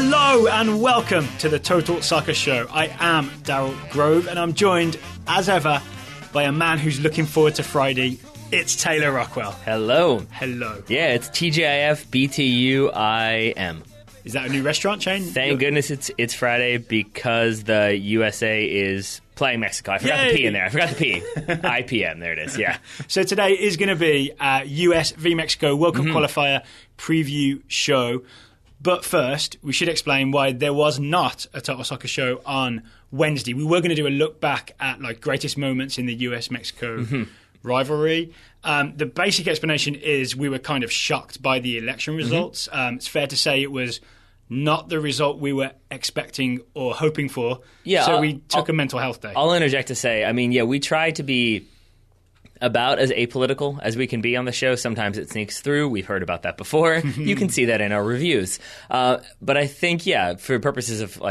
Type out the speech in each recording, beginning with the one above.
Hello and welcome to the Total Soccer Show. I am Daryl Grove and I'm joined, as ever, by a man who's looking forward to Friday. It's Taylor Rockwell. Hello. Hello. Yeah, it's TGIF BTUIM. Is that a new restaurant chain? Thank goodness it's Friday because the USA is playing Mexico. I forgot the P in there. I forgot the P. IPM. There it is. Yeah. So today is going to be a US v Mexico World Cup qualifier preview show. But first, we should explain why there was not a Total Soccer Show on Wednesday. We were going to do a look back at greatest moments in the US-Mexico rivalry. The basic explanation is we were kind of shocked by the election results. It's fair to say it was not the result we were expecting or hoping for. Yeah, so we took a mental health day. I'll interject to say, we try to be about as apolitical as we can be on the show. Sometimes it sneaks through. We've heard about that before. You can see that in our reviews. But I think, for purposes of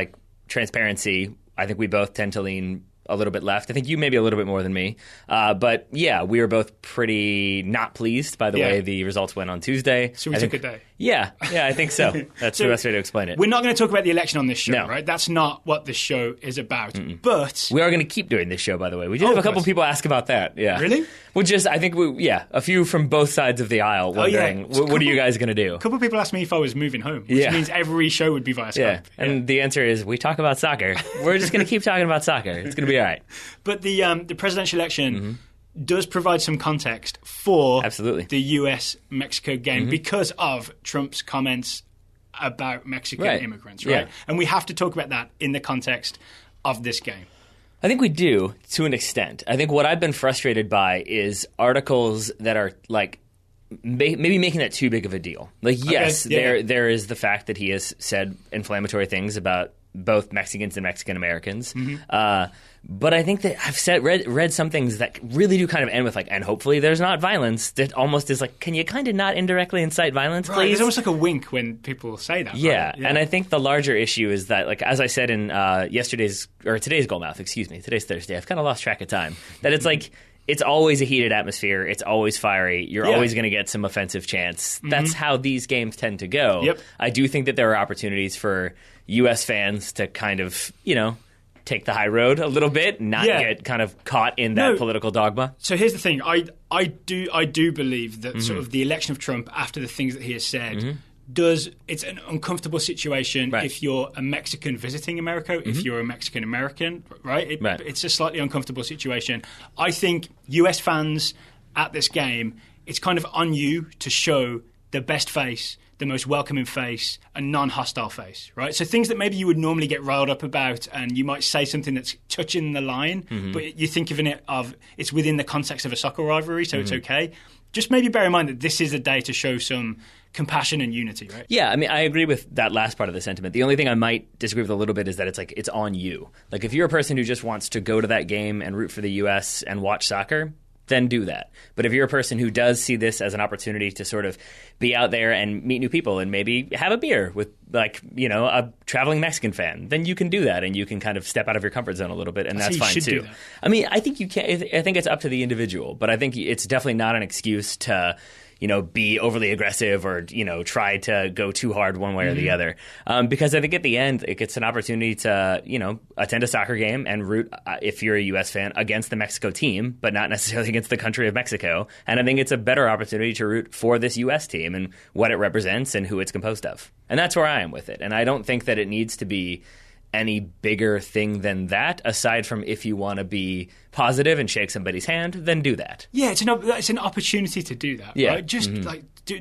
transparency, I think we both tend to lean a little bit left. I think you maybe a little bit more than me. But we were both pretty not pleased by the way the results went on Tuesday. So we took a day. Yeah, I think so. That's the best way to explain it. We're not going to talk about the election on this show, No. right? That's not what this show is about. But we are going to keep doing this show, by the way. We did have a couple people ask about that. Yeah. Really? Well, I think a few from both sides of the aisle wondering, what are you guys going to do? A couple of people asked me if I was moving home, which means every show would be via Skype. Yeah, and the answer is we talk about soccer. We're just going to keep talking about soccer. It's going to be all right. But the presidential election does provide some context for Absolutely. the US-Mexico game because of Trump's comments about Mexican immigrants, right? Yeah. And we have to talk about that in the context of this game. I think we do, to an extent. I think what I've been frustrated by is articles that are maybe making that too big of a deal. There is the fact that he has said inflammatory things about both Mexicans and Mexican Americans. But I think that I've read some things that really do kind of end with and hopefully there's not violence. That almost is can you kind of not indirectly incite violence, please? There's almost like a wink when people say that. Yeah, right? And I think the larger issue is that, as I said in today's Goalmouth, excuse me, today's Thursday, I've kind of lost track of time, that it's it's always a heated atmosphere. It's always fiery. You're always going to get some offensive chants. That's how these games tend to go. Yep. I do think that there are opportunities for U.S. fans to kind of, take the high road a little bit, not get kind of caught in that political dogma. So here's the thing. I do believe that sort of the election of Trump, after the things that he has said, it's an uncomfortable situation if you're a Mexican visiting America, if you're a Mexican American, right? It's a slightly uncomfortable situation. I think US fans at this game, it's kind of on you to show the best face, the most welcoming face, a non-hostile face, right? So things that maybe you would normally get riled up about and you might say something that's touching the line, but you think of it's within the context of a soccer rivalry, so it's okay. Just maybe bear in mind that this is a day to show some compassion and unity, right? Yeah, I agree with that last part of the sentiment. The only thing I might disagree with a little bit is that it's on you. If you're a person who just wants to go to that game and root for the U.S. and watch soccer, then do that. But if you're a person who does see this as an opportunity to sort of be out there and meet new people and maybe have a beer with a traveling Mexican fan, then you can do that and you can kind of step out of your comfort zone a little bit, and that's fine too. I think you can. I think it's up to the individual, but I think it's definitely not an excuse to be overly aggressive or, try to go too hard one way or the other. Because I think at the end, it's an opportunity to, attend a soccer game and root, if you're a U.S. fan, against the Mexico team, but not necessarily against the country of Mexico. And I think it's a better opportunity to root for this U.S. team and what it represents and who it's composed of. And that's where I am with it. And I don't think that it needs to be any bigger thing than that, aside from if you want to be positive and shake somebody's hand, then do that. Yeah, it's an opportunity to do that, right? Just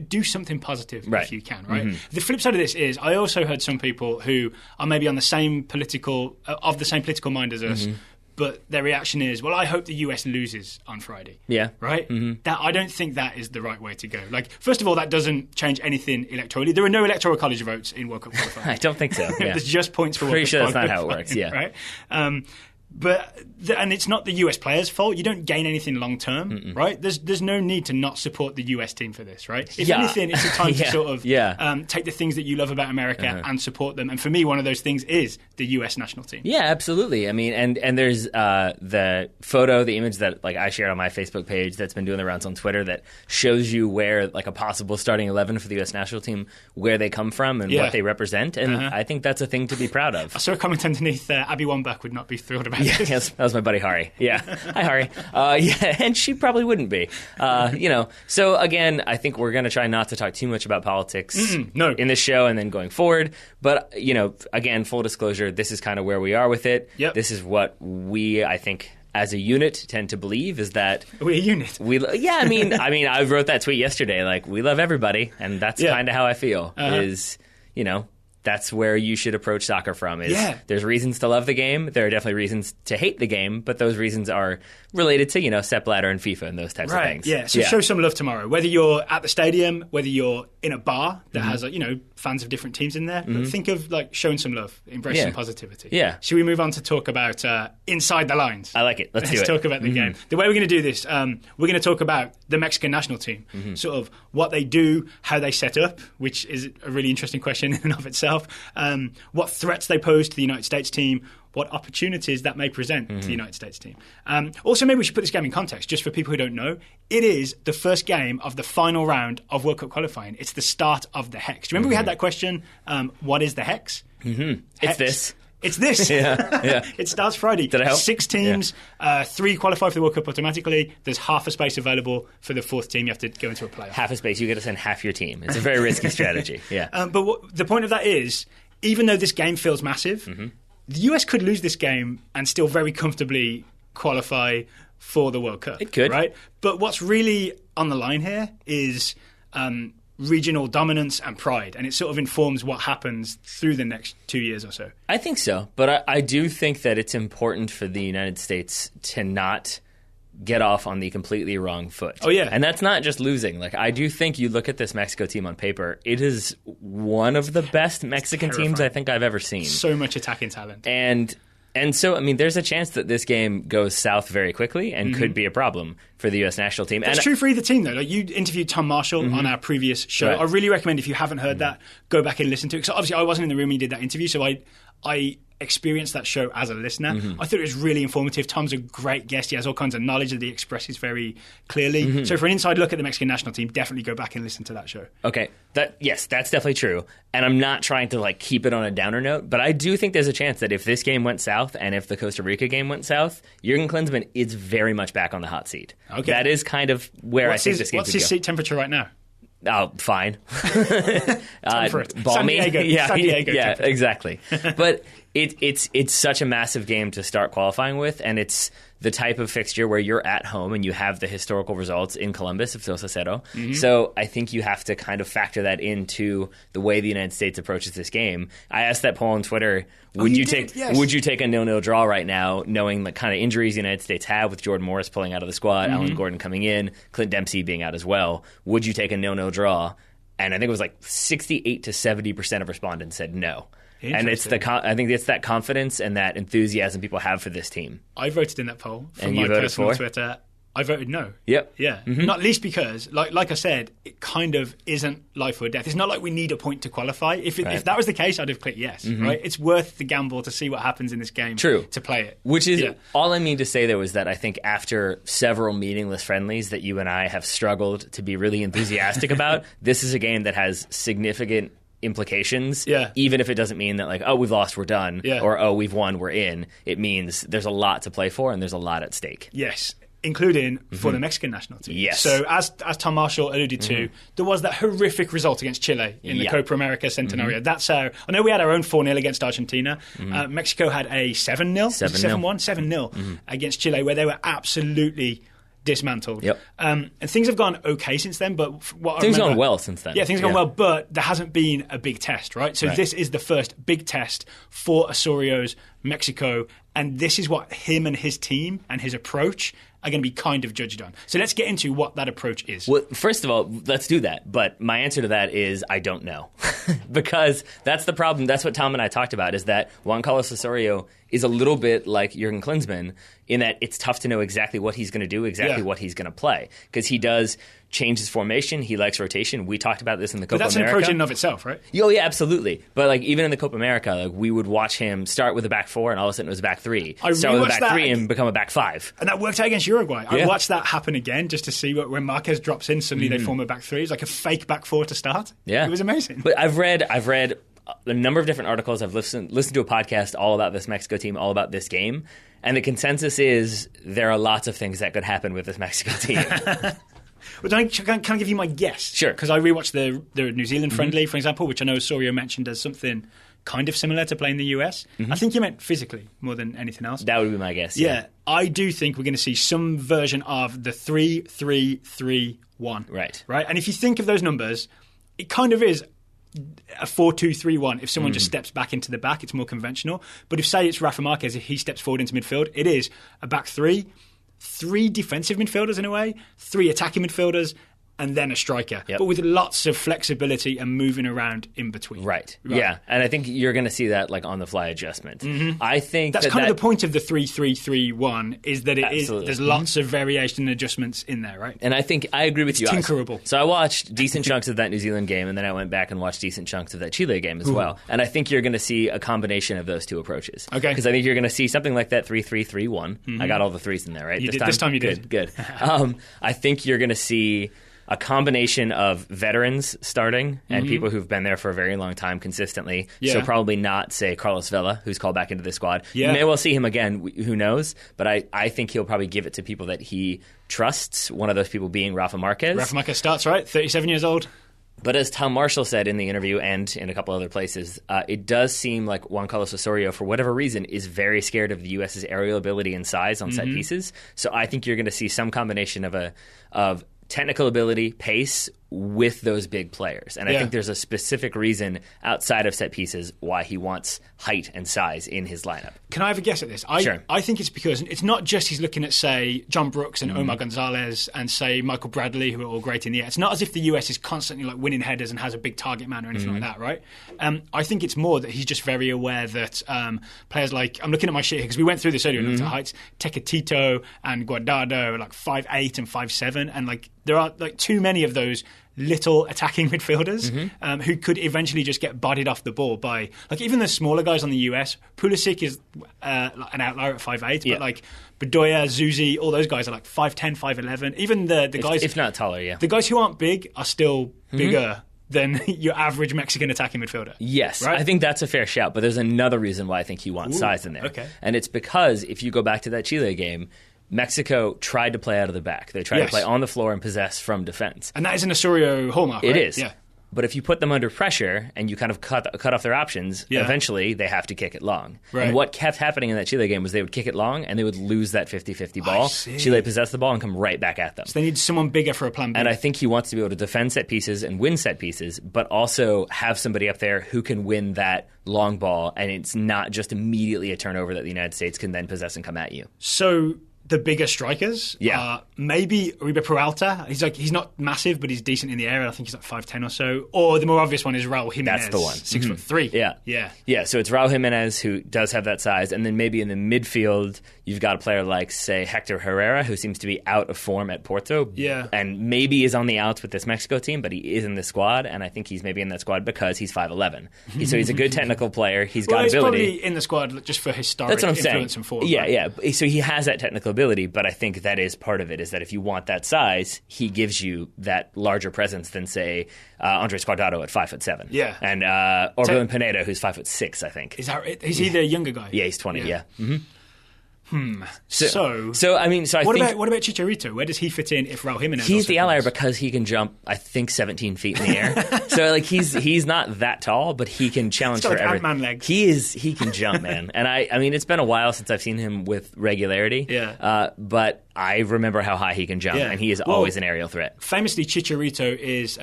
do something positive if you can, right? The flip side of this is I also heard some people who are maybe on the same political mind as us, but their reaction is, well, I hope the US loses on Friday. Yeah. Right? That I don't think that is the right way to go. First of all, that doesn't change anything electorally. There are no electoral college votes in World Cup qualifying. I don't think so. Yeah. There's just points for World Cup qualifying. Pretty sure that's not how it works, right? And it's not the US players' fault. You don't gain anything long term, right? There's no need to not support the US team for this, right? If anything, it's a time to sort of take the things that you love about America and support them. And for me, one of those things is the US national team. Yeah, absolutely. I mean, and there's the photo, the image that like I shared on my Facebook page that's been doing the rounds on Twitter that shows you where like a possible starting 11 for the US national team, where they come from and what they represent. And I think that's a thing to be proud of. I saw a comment underneath, Abby Wambach would not be thrilled about this. Yes, that was my buddy Hari. Yeah. Hi, Hari. And she probably wouldn't be. So again, I think we're going to try not to talk too much about politics in this show and then going forward. But, again, full disclosure, this is kind of where we are with it. Yep. This is what we, I think, as a unit tend to believe is that we're a unit. I mean, I wrote that tweet yesterday, like, we love everybody. And that's kind of how I feel is, that's where you should approach soccer from. There's reasons to love the game. There are definitely reasons to hate the game, but those reasons are related to, Sepp Blatter and FIFA and those types of things. Yeah, so show some love tomorrow. Whether you're at the stadium, whether you're in a bar that has, fans of different teams in there, but think of, showing some love, embrace some positivity. Yeah. Should we move on to talk about inside the lines? I like it. Let's talk about the game. The way we're going to do this, we're going to talk about the Mexican national team, sort of what they do, how they set up, which is a really interesting question in and of itself, what threats they pose to the United States team, what opportunities that may present to the United States team. Also, maybe we should put this game in context, just for people who don't know. It is the first game of the final round of World Cup qualifying. It's the start of the Hex. Do you remember we had that question, what is the Hex? It's this. It's this. It starts Friday. Did I help? 6 teams, 3 qualify for the World Cup automatically. There's half a space available for the 4th team. You have to go into a playoff. Half a space. You get to send half your team. It's a very risky strategy. Yeah. But the point of that is, even though this game feels massive, the US could lose this game and still very comfortably qualify for the World Cup. It could. Right? But what's really on the line here is regional dominance and pride, and it sort of informs what happens through the next 2 years or so. I think so, but I do think that it's important for the United States to not get off on the completely wrong foot. Oh, yeah. And that's not just losing. Like, I do think you look at this Mexico team on paper, it is one of the best Mexican teams I think I've ever seen. So much attacking talent. And so, there's a chance that this game goes south very quickly and could be a problem for the U.S. national team. That's true for either team, though. Like, you interviewed Tom Marshall on our previous show. Right. I really recommend, if you haven't heard that, go back and listen to it. Because obviously I wasn't in the room when he did that interview, so I experienced that show as a listener. I thought it was really informative. Tom's a great guest. He has all kinds of knowledge that he expresses very clearly. So for an inside look at the Mexican national team, definitely go back and listen to that show. Okay. Yes, that's definitely true. And I'm not trying to keep it on a downer note, but I do think there's a chance that if this game went south and if the Costa Rica game went south, Jurgen Klinsmann is very much back on the hot seat. Okay. That is kind of where I think this game could go. What's his seat temperature right now? Oh, fine. San Diego. Yeah, exactly. But it's such a massive game to start qualifying with, and it's the type of fixture where you're at home and you have the historical results in Columbus of 2-0. So I think you have to kind of factor that into the way the United States approaches this game. I asked that poll on Twitter, would you take a 0-0 draw right now, knowing the kind of injuries the United States have with Jordan Morris pulling out of the squad, Alan Gordon coming in, Clint Dempsey being out as well? Would you take a 0-0 draw? And I think it was 68 to 70% of respondents said no. And it's I think it's that confidence and that enthusiasm people have for this team. I voted in that poll from my personal Twitter. I voted no. Yep. Yeah. Not least because, like I said, it kind of isn't life or death. It's not like we need a point to qualify. If that was the case, I'd have clicked yes. Right? It's worth the gamble to see what happens in this game. True. To play it. Which is all I mean to say, though, is that I think after several meaningless friendlies that you and I have struggled to be really enthusiastic about, this is a game that has significant implications, even if it doesn't mean that we've lost, we're done, or we've won, we're in. It means there's a lot to play for and there's a lot at stake. Yes, including for the Mexican national team. Yes. So as Tom Marshall alluded to, there was that horrific result against Chile in the Copa America Centenario. That's I know we had our own 4-0 against Argentina. Mexico had a 7-0, 7-0 against Chile, where they were absolutely dismantled. And things have gone okay since then, but things have gone well since then. Yeah, things have gone well, but there hasn't been a big test, right? So this is the first big test for Osorio's Mexico, and this is what him and his team and his approach are going to be kind of judged on. So let's get into what that approach is. Well, first of all, let's do that. But my answer to that is I don't know. Because that's the problem. That's what Tom and I talked about, is that Juan Carlos Osorio is a little bit like Jurgen Klinsmann in that it's tough to know exactly what he's going to do, exactly what he's going to play. Because he does change his formation. He likes rotation. We talked about this in the Copa America. But that's an approach in and of itself, right? Oh, yeah, absolutely. But like even in the Copa America, like we would watch him start with a back four, and all of a sudden it was a back three. Start with a back three and become a back five. And that worked out against Uruguay. I watched that happen again just to see when Marquez drops in, suddenly they form a back three. It's like a fake back four to start. Yeah. It was amazing. But I've read a number of different articles. I've listened to a podcast all about this Mexico team, all about this game. And the consensus is there are lots of things that could happen with this Mexico team. Well, can I give you my guess? Sure. Because I rewatched the New Zealand friendly, for example, which I know Osorio mentioned as something kind of similar to playing the US. I think you meant physically more than anything else. That would be my guess. Yeah. I do think we're going to see some version of the 3-3-3-1. Right. Right? And if you think of those numbers, it kind of is a 4-2-3-1. If someone just steps back into the back, it's more conventional. But if, say, it's Rafa Marquez, if he steps forward into midfield, it is a back three defensive midfielders in a way, 3 attacking midfielders, and then a striker, but with lots of flexibility and moving around in between. Right. Yeah, and I think you're going to see that like on the fly adjustment. I think that's kind of the point of the 3-3-3-1 is that there's lots of variation and adjustments in there, right? And I think I agree with you. Tinkerable. So I watched decent chunks of that New Zealand game, and then I went back and watched decent chunks of that Chile game as well. And I think you're going to see a combination of those two approaches. Okay. Because I think you're going to see something like that 3-3-3-1. I got all the threes in there, right? This time you did. Good. I think you're going to see a combination of veterans starting and people who've been there for a very long time consistently. Yeah. So probably not, say, Carlos Vela, who's called back into the squad. Yeah. You may well see him again, who knows? But I think he'll probably give it to people that he trusts, one of those people being Rafa Marquez. Rafa Marquez starts, right? 37 years old. But as Tom Marshall said in the interview and in a couple other places, it does seem like Juan Carlos Osorio, for whatever reason, is very scared of the U.S.'s aerial ability and size on set pieces. So I think you're going to see some combination of technical ability, pace, with those big players. And I think there's a specific reason outside of set pieces why he wants height and size in his lineup. Can I have a guess at this? Sure. I think it's because it's not just he's looking at, say, John Brooks and Omar Gonzalez and, say, Michael Bradley, who are all great in the air. It's not as if the US is constantly like winning headers and has a big target man or anything like that, right? I think it's more that he's just very aware that players like, I'm looking at my sheet here because we went through this earlier and looked at heights, Tecatito and Guardado are like 5'8" and 5'7", and like there are like too many of those little attacking midfielders who could eventually just get bodied off the ball by, like, even the smaller guys on the US. Pulisic is an outlier at 5'8", but like Bedoya, Zuzi, all those guys are like 5'10", 5'11". Even the guys, if not taller, the guys who aren't big are still bigger than your average Mexican attacking midfielder. Yes, right? I think that's a fair shout, but there's another reason why I think he wants size in there. Okay. And it's because if you go back to that Chile game, Mexico tried to play out of the back. They tried to play on the floor and possess from defense. And that is an Osorio hallmark, right? It is. Yeah. But if you put them under pressure and you kind of cut off their options, eventually they have to kick it long. Right. And what kept happening in that Chile game was they would kick it long and they would lose that 50-50 ball. Chile possessed the ball and come right back at them. So they need someone bigger for a plan B. And I think he wants to be able to defend set pieces and win set pieces, but also have somebody up there who can win that long ball, and it's not just immediately a turnover that the United States can then possess and come at you. So the bigger strikers, maybe Uribe Peralta. He's not massive, but he's decent in the air. I think he's like 5'10" or so. Or the more obvious one is Raul Jimenez. That's the one. 6'3". Yeah. So it's Raul Jimenez who does have that size, and then maybe in the midfield you've got a player like, say, Hector Herrera, who seems to be out of form at Porto. Yeah. And maybe is on the outs with this Mexico team, but he is in the squad, and I think he's maybe in that squad because he's 5'11". So he's a good technical player. He's got ability. He's probably in the squad just for historic influence and form. Yeah. So he has that technical ability, but I think that is part of it, is that if you want that size, he gives you that larger presence than, say, Andres Guardado at 5'7". Yeah. And Orbelin Pineda, who's 5'6", I think. Is he the younger guy? Yeah, he's 20, yeah. So I mean, what about Chicharito? Where does he fit in if Raul Jimenez? He's the outlier because he can jump, I think, 17 feet in the air. So like he's not that tall, but he can challenge for everything. Ant-Man legs. He can jump, man. And I mean, it's been a while since I've seen him with regularity. Yeah. But I remember how high he can jump, and he is always an aerial threat. Famously, Chicharito is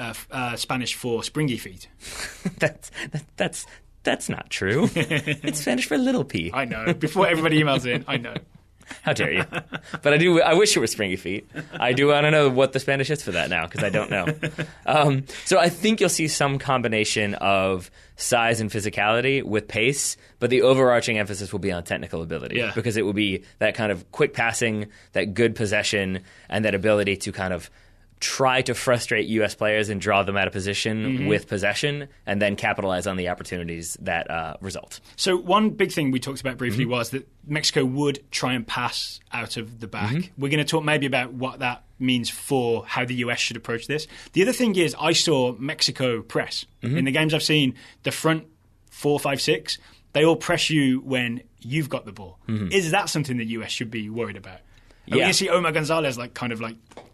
Spanish for springy feet. That's That's not true. It's Spanish for little p. I know. Before everybody emails in, I know. How dare you? But I wish it was springy feet. I don't know what the Spanish is for that now, because I don't know. So I think you'll see some combination of size and physicality with pace, but the overarching emphasis will be on technical ability, because it will be that kind of quick passing, that good possession, and that ability to kind of try to frustrate U.S. players and draw them out of position with possession, and then capitalize on the opportunities that result. So one big thing we talked about briefly was that Mexico would try and pass out of the back. We're going to talk maybe about what that means for how the US should approach this. The other thing is I saw Mexico press. In the games I've seen, the front 4, 5, 6, they all press you when you've got the ball. Is that something the US should be worried about? Are we going to see Omar Gonzalez kind of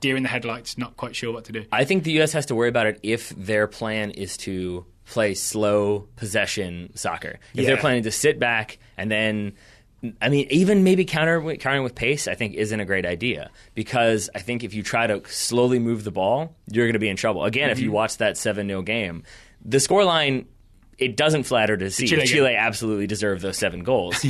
deer in the headlights, not quite sure what to do? I think the U.S. has to worry about it if their plan is to play slow possession soccer. If they're planning to sit back and then, even maybe countering with pace, I think isn't a great idea. Because I think if you try to slowly move the ball, you're going to be in trouble. Again, if you watch that 7-0 game, the scoreline, it doesn't flatter to see. Chile absolutely deserved those 7 goals.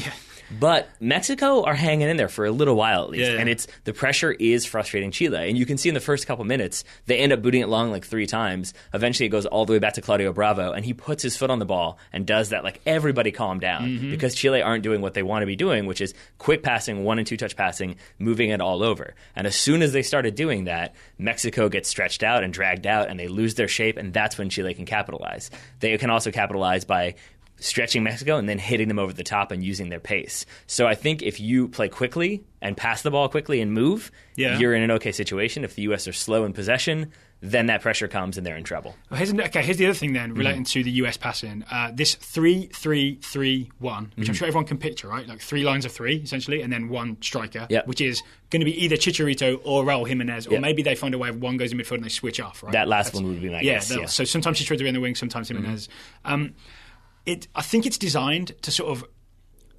But Mexico are hanging in there for a little while at least, and the pressure is frustrating Chile. And you can see in the first couple minutes, they end up booting it long 3 times. Eventually it goes all the way back to Claudio Bravo, and he puts his foot on the ball and does that everybody calm down, because Chile aren't doing what they want to be doing, which is quick passing, 1- and 2-touch passing, moving it all over. And as soon as they started doing that, Mexico gets stretched out and dragged out, and they lose their shape, and that's when Chile can capitalize. They can also capitalize by stretching Mexico and then hitting them over the top and using their pace. So I think if you play quickly and pass the ball quickly and move, you're in an okay situation. If the U.S. are slow in possession, then that pressure comes and they're in trouble. Well, here's the other thing then relating to the US passing. This 3-3-3-1, which I'm sure everyone can picture, right? 3 lines of 3, essentially, and then 1 striker, which is going to be either Chicharito or Raul Jimenez, or maybe they find a way of one goes in midfield and they switch off, right? That last one would be my guess. So sometimes Chicharito in the wing, sometimes Jimenez. I think it's designed to sort of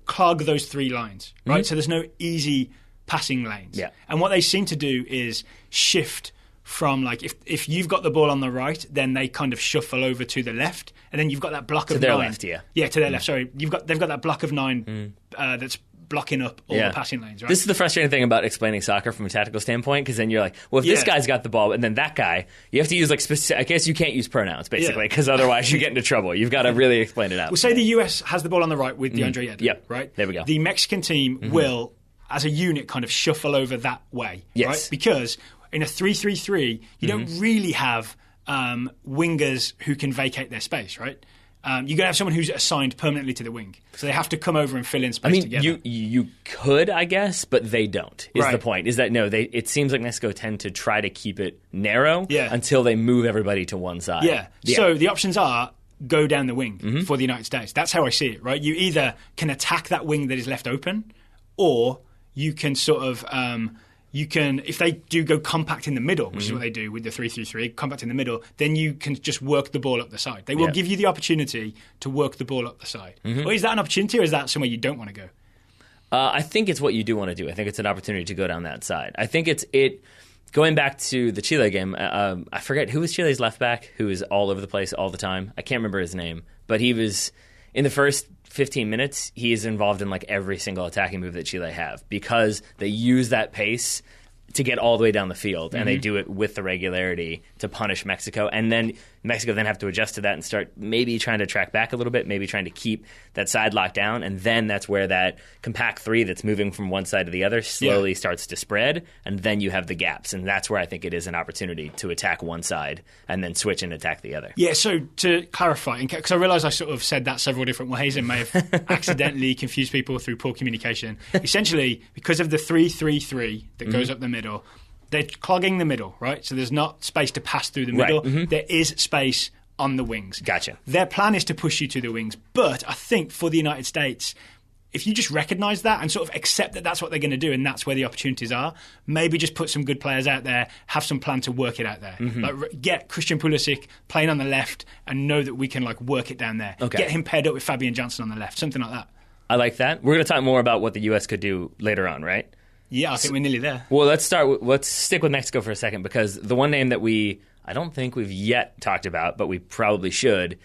clog those 3 lines, right? So there's no easy passing lanes. And what they seem to do is shift from if you've got the ball on the right, then they kind of shuffle over to the left, and then you've got that block of 9. To their left, to their left. Sorry, they've got that block of 9 that's blocking up all the passing lanes, right? This is the frustrating thing about explaining soccer from a tactical standpoint, because then you're like, well, if this guy's got the ball, and then that guy, you have to use specific, I guess you can't use pronouns, basically, because otherwise you get into trouble. You've got to really explain it out. Well, say the US has the ball on the right with DeAndre Yedlin, right? There we go. The Mexican team will, as a unit, kind of shuffle over that way, right? Because in a 3-3-3, you don't really have wingers who can vacate their space, right? You're going to have someone who's assigned permanently to the wing. So they have to come over and fill in space together. You could, I guess, but they don't, is the point. Is that, no, it seems like Mexico tend to try to keep it narrow until they move everybody to one side. So the options are go down the wing for the United States. That's how I see it, right? You either can attack that wing that is left open, or you can sort of... if they do go compact in the middle, which is what they do with the 3-3-3, compact in the middle, then you can just work the ball up the side. They will give you the opportunity to work the ball up the side. Well, is that an opportunity, or is that somewhere you don't want to go? I think it's what you do want to do. I think it's an opportunity to go down that side. I think it's going back to the Chile game. I forget who was Chile's left back, who was all over the place all the time. I can't remember his name, but he was in the first 15 minutes, he is involved in every single attacking move that Chile have, because they use that pace to get all the way down the field, and they do it with the regularity to punish Mexico. And then Mexico then have to adjust to that and start maybe trying to track back a little bit, maybe trying to keep that side locked down. And then that's where that compact 3 that's moving from one side to the other slowly starts to spread, and then you have the gaps. And that's where I think it is an opportunity to attack one side and then switch and attack the other. Yeah, so to clarify, because I realise I sort of said that several different ways and may have accidentally confused people through poor communication. Essentially, because of the 3-3-3 that goes up the middle, they're clogging the middle, right? So there's not space to pass through the middle. There is space on the wings. Gotcha. Their plan is to push you to the wings. But I think for the United States, if you just recognise that and sort of accept that that's what they're going to do and that's where the opportunities are, maybe just put some good players out there, have some plan to work it out there. Get Christian Pulisic playing on the left and know that we can work it down there. Get him paired up with Fabian Johnson on the left, something like that. I like that. We're going to talk more about what the U.S. could do later on, right? Yeah, I think we're nearly there. Well, let's stick with Mexico for a second, because the one name that I don't think we've yet talked about, but we probably should,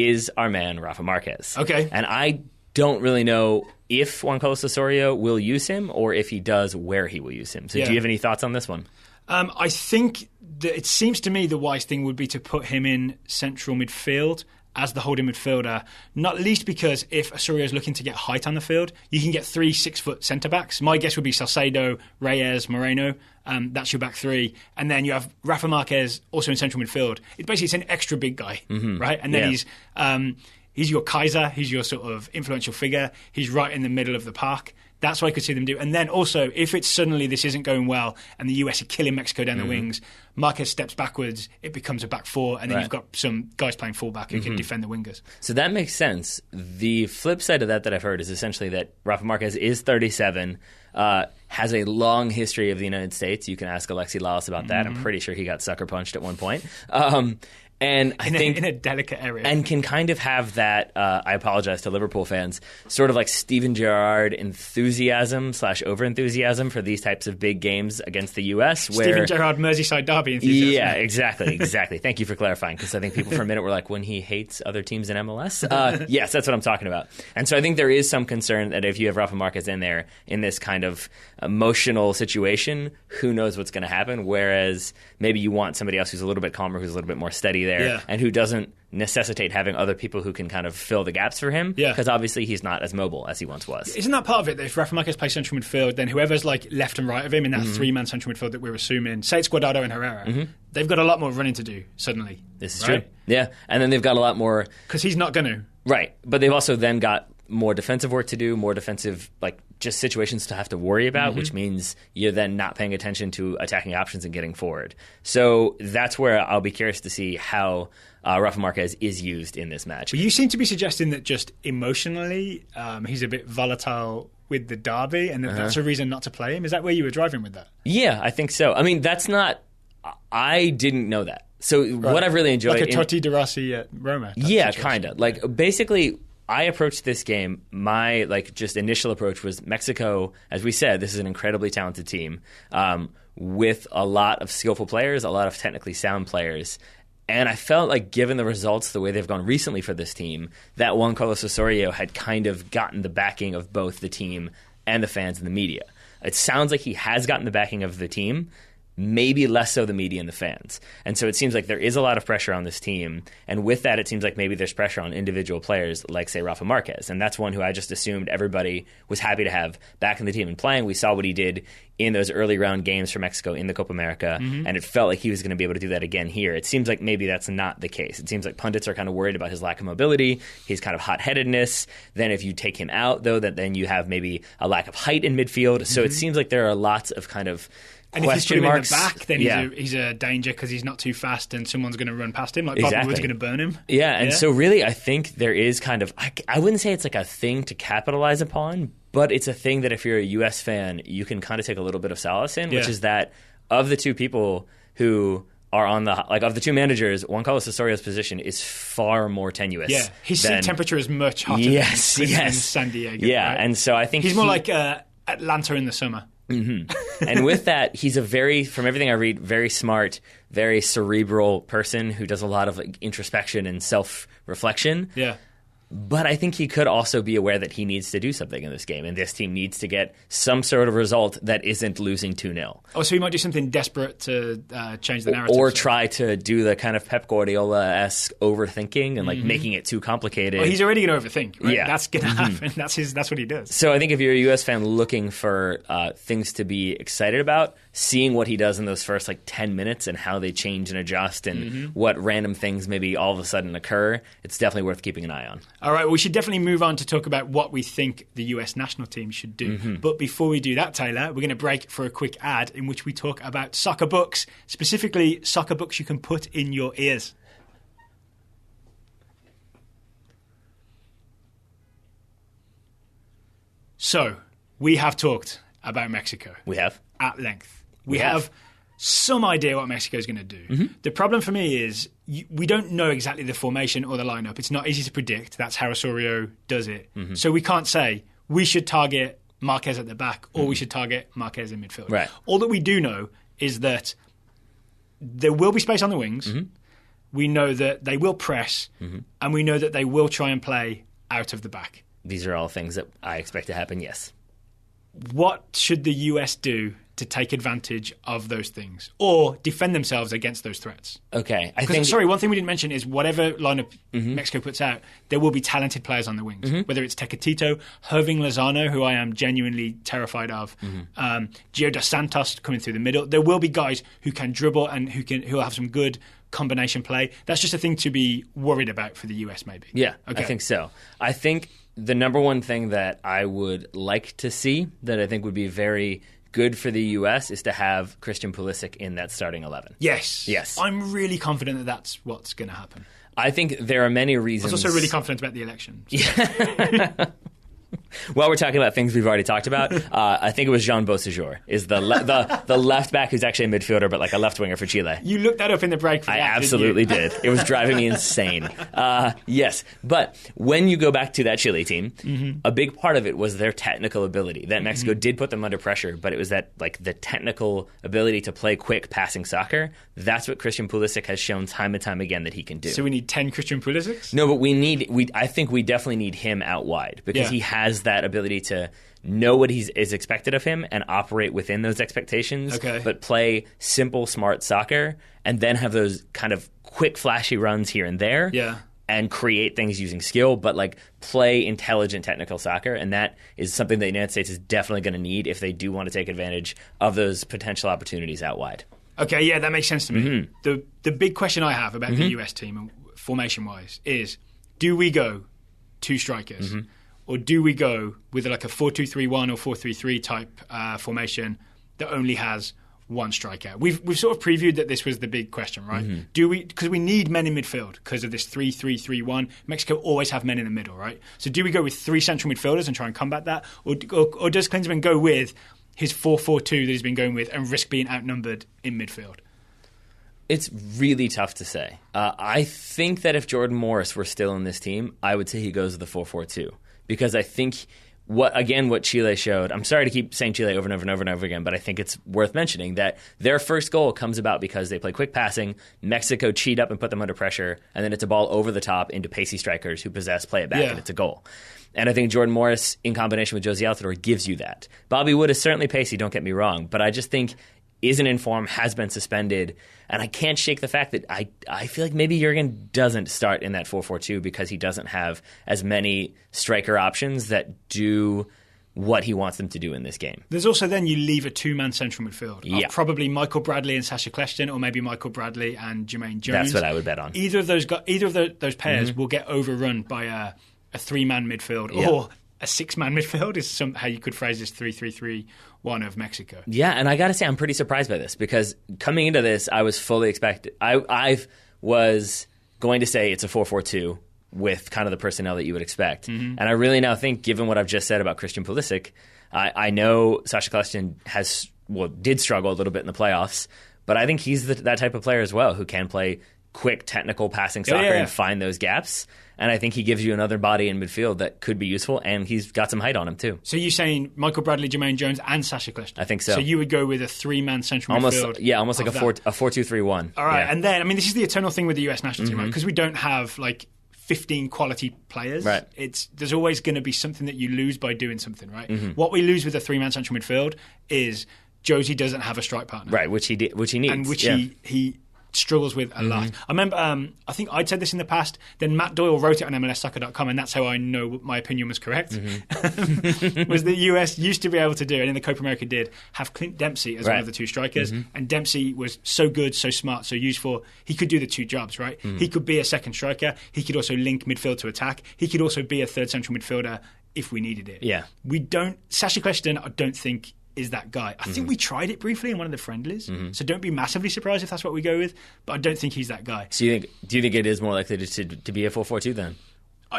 is our man, Rafa Marquez. Okay. And I don't really know if Juan Carlos Osorio will use him, or if he does, where he will use him. So do you have any thoughts on this one? I think that it seems to me the wise thing would be to put him in central midfield as the holding midfielder, not least because if Osorio is looking to get height on the field, you can get 3 6-foot centre-backs. My guess would be Salcedo, Reyes, Moreno. That's your back three. And then you have Rafa Marquez also in central midfield. It's an extra big guy, right? And then he's your Kaiser. He's your sort of influential figure. He's right in the middle of the park. That's what I could see them do. And then also, if it's suddenly this isn't going well and the US are killing Mexico down the wings, Marquez steps backwards, it becomes a back four, and then you've got some guys playing fullback who can defend the wingers. So that makes sense. The flip side of that I've heard is essentially that Rafa Marquez is 37, has a long history of the United States. You can ask Alexi Lalas about that. I'm pretty sure he got sucker punched at one point. And I think in a delicate area, and can kind of have that. I apologize to Liverpool fans. Sort of like Steven Gerrard enthusiasm / over enthusiasm for these types of big games against the U.S. Where Steven Gerrard Merseyside derby enthusiasm. Yeah, exactly. Thank you for clarifying, because I think people for a minute were like, when he hates other teams in MLS. Yes, that's what I'm talking about. And so I think there is some concern that if you have Rafa Marquez in there in this kind of emotional situation, who knows what's going to happen? Whereas maybe you want somebody else who's a little bit calmer, who's a little bit more steady there, and who doesn't necessitate having other people who can kind of fill the gaps for him, because obviously he's not as mobile as he once was. Isn't that part of it, that if Rafa Marquez plays central midfield, then whoever's like left and right of him in that three-man central midfield that we're assuming, say it's Guardado and Herrera, they've got a lot more running to do suddenly. This is true. Yeah, and then they've got a lot more... Because he's not going to. Right, but they've also then got more defensive work to do, more defensive, just situations to have to worry about, which means you're then not paying attention to attacking options and getting forward. So that's where I'll be curious to see how Rafa Marquez is used in this match. Well, you seem to be suggesting that just emotionally he's a bit volatile with the derby, and that's a reason not to play him. Is that where you were driving with that? Yeah, I think so. I mean, that's not... I didn't know that. So what I've really enjoyed... Like a Totti de Rossi at Roma. Yeah, kind of. Basically... I approached this game, my just initial approach was Mexico, as we said, this is an incredibly talented team with a lot of skillful players, a lot of technically sound players. And I felt like given the results, the way they've gone recently for this team, that Juan Carlos Osorio had kind of gotten the backing of both the team and the fans and the media. It sounds like he has gotten the backing of the team, maybe less so the media and the fans. And so it seems like there is a lot of pressure on this team. And with that, it seems like maybe there's pressure on individual players like, say, Rafa Marquez. And that's one who I just assumed everybody was happy to have back in the team and playing. We saw what he did in those early round games for Mexico in the Copa America, and it felt like he was going to be able to do that again here. It seems like maybe that's not the case. It seems like pundits are kind of worried about his lack of mobility, his kind of hot-headedness. Then if you take him out, though, then you have maybe a lack of height in midfield. So it seems like there are lots of kind of... And if you put him in the back, then he's a danger because he's not too fast and someone's going to run past him. Like Bobby Wood's going to burn him. Yeah, and so really I think there is kind of... I wouldn't say it's like a thing to capitalize upon, but it's a thing that if you're a U.S. fan, you can kind of take a little bit of solace in, which is that of the two people who... are on the of the two managers, Juan Carlos Osorio's position is far more tenuous. Yeah, his seat temperature is much hotter than San Diego. Yeah, right? And so I think he's more like Atlanta in the summer. And with that, he's a from everything I read, very smart, very cerebral person who does a lot of introspection and self-reflection. Yeah. But I think he could also be aware that he needs to do something in this game, and this team needs to get some sort of result that isn't losing 2-0. Oh, so he might do something desperate to change the narrative. Or try to do the kind of Pep Guardiola-esque overthinking and making it too complicated. Well, he's already going to overthink, right? Yeah. That's going to happen. That's what he does. So I think if you're a U.S. fan looking for things to be excited about, seeing what he does in those first 10 minutes and how they change and adjust and what random things maybe all of a sudden occur, it's definitely worth keeping an eye on. All right, we should definitely move on to talk about what we think the US national team should do. But before we do that, Taylor, we're going to break for a quick ad in which we talk about soccer books, specifically soccer books you can put in your ears. So, we have talked about Mexico. We have. At length. We have some idea what Mexico is going to do. The problem for me is we don't know exactly the formation or the lineup. It's not easy to predict. That's how Osorio does it. So we can't say we should target Marquez at the back or we should target Marquez in midfield. Right. All that we do know is that there will be space on the wings. we know that they will press, and we know that they will try and play out of the back. These are all things that I expect to happen, yes. What should the US do to take advantage of those things or defend themselves against those threats? Okay. One thing we didn't mention is whatever lineup Mexico puts out, there will be talented players on the wings, whether it's Tecatito, Irving Lozano, who I am genuinely terrified of, Gio dos Santos coming through the middle. There will be guys who can dribble and who will have some good combination play. That's just a thing to be worried about for the US, maybe. Yeah, okay. I think so. I think the number one thing that I would like to see that I think would be very good for the U.S. is to have Christian Pulisic in that starting 11. Yes. I'm really confident that that's what's going to happen. I think there are many reasons. I was also really confident about the election. So. Yeah. While we're talking about things we've already talked about, I think it was Jean Beausejour is the left back who's actually a midfielder, but like a left winger for Chile. You looked that up in the break. I absolutely did. It was driving me insane. Yes, but when you go back to that Chile team, a big part of it was their technical ability. That Mexico did put them under pressure, but it was that like the technical ability to play quick passing soccer. That's what Christian Pulisic has shown time and time again that he can do. So we need 10 Christian Pulisics? No, but I think we definitely need him out wide because he has that ability to know what is expected of him and operate within those expectations, but play simple, smart soccer and then have those kind of quick, flashy runs here and there and create things using skill, but like play intelligent technical soccer. And that is something that the United States is definitely going to need if they do want to take advantage of those potential opportunities out wide. Okay, yeah, that makes sense to me. The big question I have about the US team, formation-wise, is do we go two strikers? Or do we go with like a 4-2-3-1 or 4-3-3 type formation that only has one striker? We've sort of previewed that this was the big question, right? Do we, because we need men in midfield because of this 3-3-3-1. Mexico always have men in the middle, right? So do we go with three central midfielders and try and combat that, or does Klinsmann go with his 4-4-2 that he's been going with and risk being outnumbered in midfield? It's really tough to say. I think that if Jordan Morris were still in this team, I would say he goes with the 4-4-2. Because I think what Chile showed, I'm sorry to keep saying Chile over and over and over and over again, but I think it's worth mentioning that their first goal comes about because they play quick passing, Mexico cheat up and put them under pressure, and then it's a ball over the top into pacey strikers who play it back, and it's a goal. And I think Jordan Morris, in combination with Josie Altidore, gives you that. Bobby Wood is certainly pacey, don't get me wrong, but I just think isn't in form, has been suspended, and I can't shake the fact that I feel like maybe Jurgen doesn't start in that 4-4-2 because he doesn't have as many striker options that do what he wants them to do in this game. There's also then you leave a two-man central midfield. Probably Michael Bradley and Sasha Kljestan, or maybe Michael Bradley and Jermaine Jones. That's what I would bet on. Either of those pairs will get overrun by a three-man midfield or a six-man midfield is how you could phrase this 3-3-3-1 of Mexico. Yeah, and I got to say I'm pretty surprised by this because coming into this, I was fully expected. I was going to say it's a 4-4-2 with kind of the personnel that you would expect. And I really now think, given what I've just said about Christian Pulisic, I know Sasha Kljestan did struggle a little bit in the playoffs, but I think he's that type of player as well who can play quick, technical passing soccer and find those gaps. And I think he gives you another body in midfield that could be useful, and he's got some height on him too. So you're saying Michael Bradley, Jermaine Jones, and Sasha Kljestan? I think so. So you would go with a three-man central midfield? Yeah, almost like a 4-2-3-1. All right, and then, I mean, this is the eternal thing with the US national team, right? Because we don't have, like, 15 quality players. Right. There's always going to be something that you lose by doing something, right? What we lose with a three-man central midfield is Josie doesn't have a strike partner. Right, which he needs. And which he struggles with a lot. I remember, I think I'd said this in the past, then Matt Doyle wrote it on MLSsoccer.com, and that's how I know my opinion was correct, was the US used to be able to do, and in the Copa America did, have Clint Dempsey as one of the two strikers, and Dempsey was so good, so smart, so useful, he could do the two jobs, right? He could be a second striker, he could also link midfield to attack, he could also be a third central midfielder if we needed it. Yeah. Sasha Kljestan, I don't think is that guy. I think we tried it briefly in one of the friendlies, so don't be massively surprised if that's what we go with, but I don't think he's that guy. So do you think it is more likely to be a 4-4-2 then?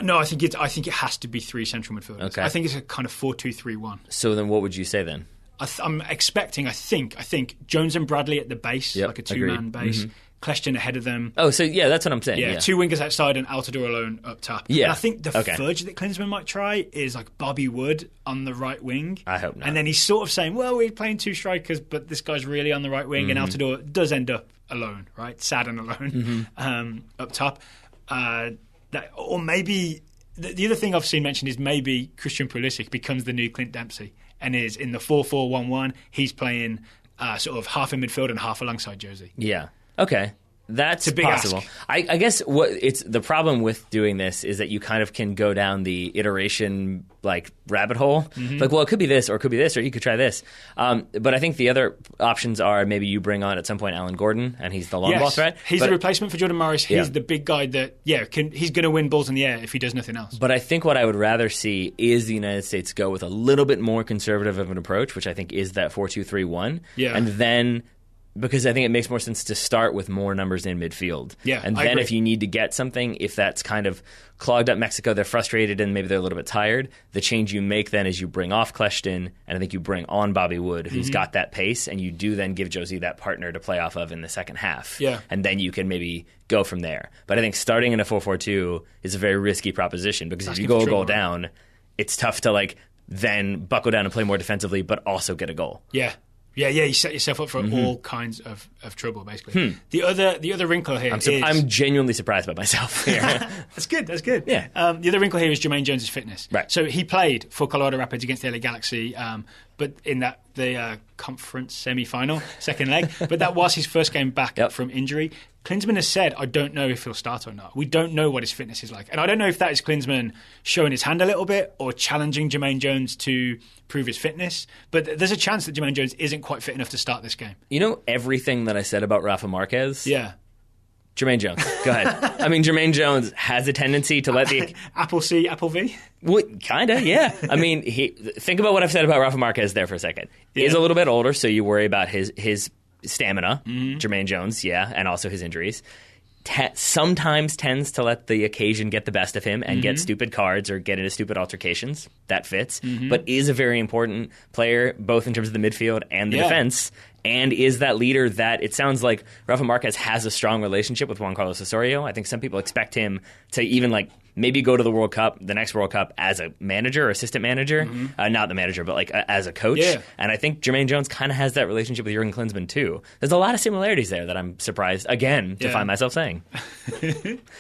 No, I think it has to be three central midfielders. Okay. I think it's a kind of 4-2-3-1. So then what would you say then? I'm expecting, I think Jones and Bradley at the base, like a two-man base. Kleshtin ahead of them. Oh, so yeah, that's what I'm saying. Yeah, yeah. 2 wingers outside and Altidore alone up top. Yeah. And I think the fudge that Klinsmann might try is like Bobby Wood on the right wing. I hope not. And then he's sort of saying, well, we're playing 2 strikers, but this guy's really on the right wing, and Altidore does end up alone, right? Sad and alone up top. Or maybe the other thing I've seen mentioned is maybe Christian Pulisic becomes the new Clint Dempsey and is in the 4-4-1-1. He's playing sort of half in midfield and half alongside Josie. Yeah. Okay. That's possible. I guess what it's the problem with doing this is that you kind of can go down the iteration like rabbit hole. Like, well, it could be this, or it could be this, or you could try this. But I think the other options are maybe you bring on at some point Alan Gordon, and he's the long ball threat. He's the replacement for Jordan Morris. He's the big guy that he's going to win balls in the air if he does nothing else. But I think what I would rather see is the United States go with a little bit more conservative of an approach, which I think is that 4-2-3-1, and then. Because I think it makes more sense to start with more numbers in midfield. Yeah, and then if you need to get something, if that's kind of clogged up Mexico, they're frustrated and maybe they're a little bit tired, the change you make then is you bring off Kleshtin, and I think you bring on Bobby Wood, who's got that pace, and you do then give Josie that partner to play off of in the second half. Yeah. And then you can maybe go from there. But I think starting in a 4-4-2 is a very risky proposition, because if you go a goal down, it's tough to like then buckle down and play more defensively, but also get a goal. Yeah. Yeah, you set yourself up for all kinds of trouble, basically. The other wrinkle here is... I'm genuinely surprised by myself here. That's good. Yeah. The other wrinkle here is Jermaine Jones' fitness. Right. So he played for Colorado Rapids against the LA Galaxy, but in the conference semi-final, second leg. But that was his first game back from injury. Klinsmann has said, I don't know if he'll start or not. We don't know what his fitness is like. And I don't know if that is Klinsmann showing his hand a little bit or challenging Jermaine Jones to prove his fitness. But there's a chance that Jermaine Jones isn't quite fit enough to start this game. You know everything that I said about Rafa Marquez? Yeah. Jermaine Jones. Go ahead. I mean, Jermaine Jones has a tendency to let the... Apple C, Apple V? Well, kind of, yeah. I mean, think about what I've said about Rafa Marquez there for a second. Yeah. He's a little bit older, so you worry about his stamina. Jermaine Jones, and also his injuries. Sometimes tends to let the occasion get the best of him and get stupid cards or get into stupid altercations. That fits. But is a very important player, both in terms of the midfield and the defense, and is that leader that it sounds like Rafa Marquez has a strong relationship with Juan Carlos Osorio. I think some people expect him to even maybe go to the World Cup, the next World Cup, as a manager or assistant manager. Not the manager, but as a coach. Yeah. And I think Jermaine Jones kind of has that relationship with Jurgen Klinsmann too. There's a lot of similarities there that I'm surprised, again, to find myself saying.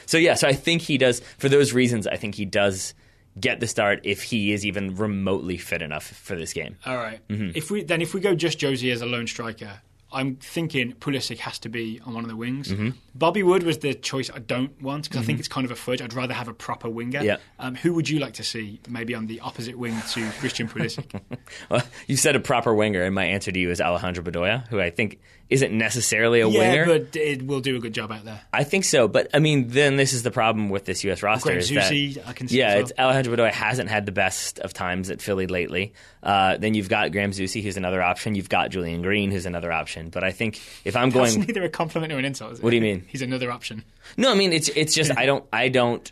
So I think he does, for those reasons, I think he does get the start if he is even remotely fit enough for this game. All right. If we go just Josie as a lone striker, I'm thinking Pulisic has to be on one of the wings. Bobby Wood was the choice I don't want because I think it's kind of a fudge. I'd rather have a proper winger. Yeah. Who would you like to see maybe on the opposite wing to Christian Pulisic? Well, you said a proper winger, and my answer to you is Alejandro Bedoya, who I think isn't necessarily a winger. Yeah, but it will do a good job out there. I think so, but I mean, then this is the problem with this U.S. roster. I can see it's Alejandro Bedoya hasn't had the best of times at Philly lately. Then you've got Graham Zusi, who's another option. You've got Julian Green, who's another option. But I think if I'm going... That's neither a compliment nor an insult, is it? What do you mean? He's another option. No, I mean, it's just I don't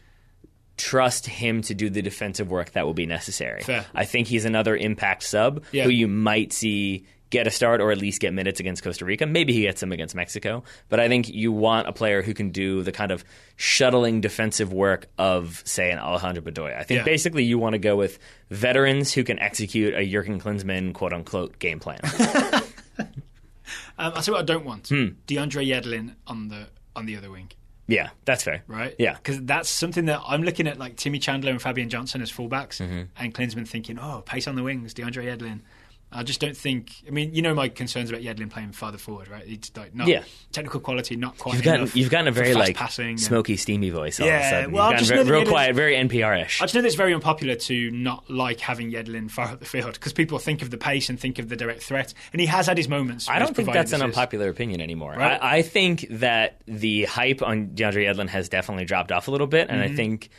trust him to do the defensive work that will be necessary. Fair. I think he's another impact sub who you might see get a start or at least get minutes against Costa Rica. Maybe he gets them against Mexico. But I think you want a player who can do the kind of shuttling defensive work of, say, an Alejandro Bedoya. I think basically you want to go with veterans who can execute a Jurgen Klinsmann quote-unquote game plan. I'll tell you what I don't want. DeAndre Yedlin on the other wing. Yeah, that's fair. Right? Yeah. Because that's something that I'm looking at, like Timmy Chandler and Fabian Johnson as fullbacks, and Klinsmann thinking, pace on the wings, DeAndre Yedlin. I just don't think... I mean, you know my concerns about Yedlin playing farther forward, right? It's like not technical quality, not quite enough. You've gotten a very passing smoky, steamy voice all of a sudden. Well, you've gotten real quiet, very NPR-ish. I just know that it's very unpopular to not like having Yedlin far up the field because people think of the pace and think of the direct threat, and he has had his moments. I don't think that's an unpopular opinion anymore. Right? I think that the hype on DeAndre Yedlin has definitely dropped off a little bit, and I think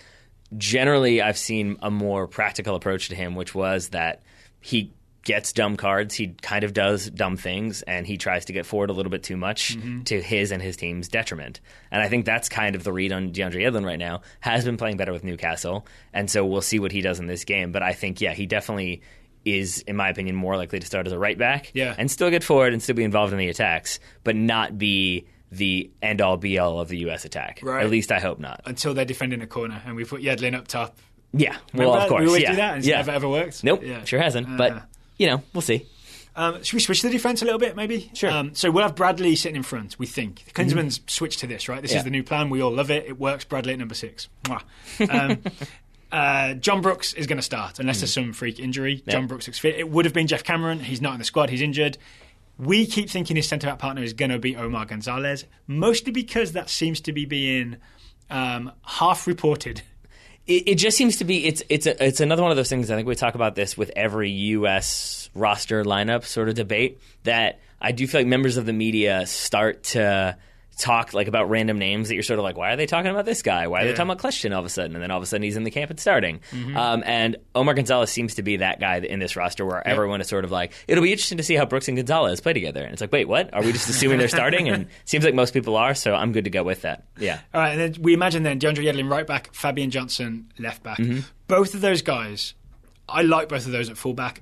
generally I've seen a more practical approach to him, which was that he gets dumb cards, he kind of does dumb things, and he tries to get forward a little bit too much to his and his team's detriment. And I think that's kind of the read on DeAndre Yedlin right now. Has been playing better with Newcastle, and so we'll see what he does in this game. But I think, he definitely is, in my opinion, more likely to start as a right back and still get forward and still be involved in the attacks, but not be the end-all, be-all of the U.S. attack. Right. At least I hope not. Until they're defending a corner and we put Yedlin up top. Yeah, well, of course. We always do that, and it's never ever worked. Nope, sure hasn't. But, we'll see. Should we switch to the defence a little bit, maybe? Sure. So we'll have Bradley sitting in front, we think. Klinsmann's switched to this, right? This is the new plan. We all love it. It works. Bradley at number 6. John Brooks is going to start, unless there's some freak injury. John Brooks looks fit. It would have been Jeff Cameron. He's not in the squad. He's injured. We keep thinking his centre-back partner is going to be Omar Gonzalez, mostly because that seems to be being half reported. It just seems to be it's another one of those things. I think we talk about this with every U.S. roster lineup sort of debate, that I do feel like members of the media start to talk like about random names that you're sort of like, why are they talking about this guy? Why are they talking about Kleshtin all of a sudden? And then all of a sudden he's in the camp and starting. And Omar Gonzalez seems to be that guy in this roster where everyone is sort of like, it'll be interesting to see how Brooks and Gonzalez play together. And it's like, wait, what? Are we just assuming they're starting? And it seems like most people are, so I'm good to go with that. Yeah. All right, and then we imagine then DeAndre Yedlin right back, Fabian Johnson left back. Both of those guys, I like both of those at fullback.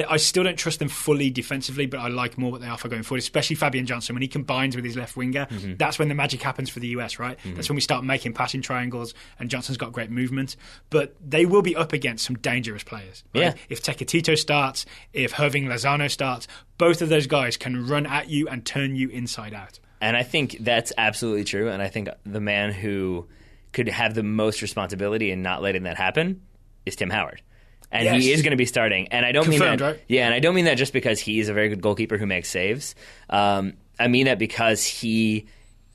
I still don't trust them fully defensively, but I like more what they offer going forward, especially Fabian Johnson. When he combines with his left winger, that's when the magic happens for the US, right? That's when we start making passing triangles, and Johnson's got great movement. But they will be up against some dangerous players. Right? Yeah. If Tecatito starts, if Irving Lozano starts, both of those guys can run at you and turn you inside out. And I think that's absolutely true. And I think the man who could have the most responsibility in not letting that happen is Tim Howard. And he is going to be starting. And I don't mean that. Right? Yeah, and I don't mean that just because he is a very good goalkeeper who makes saves. I mean that because you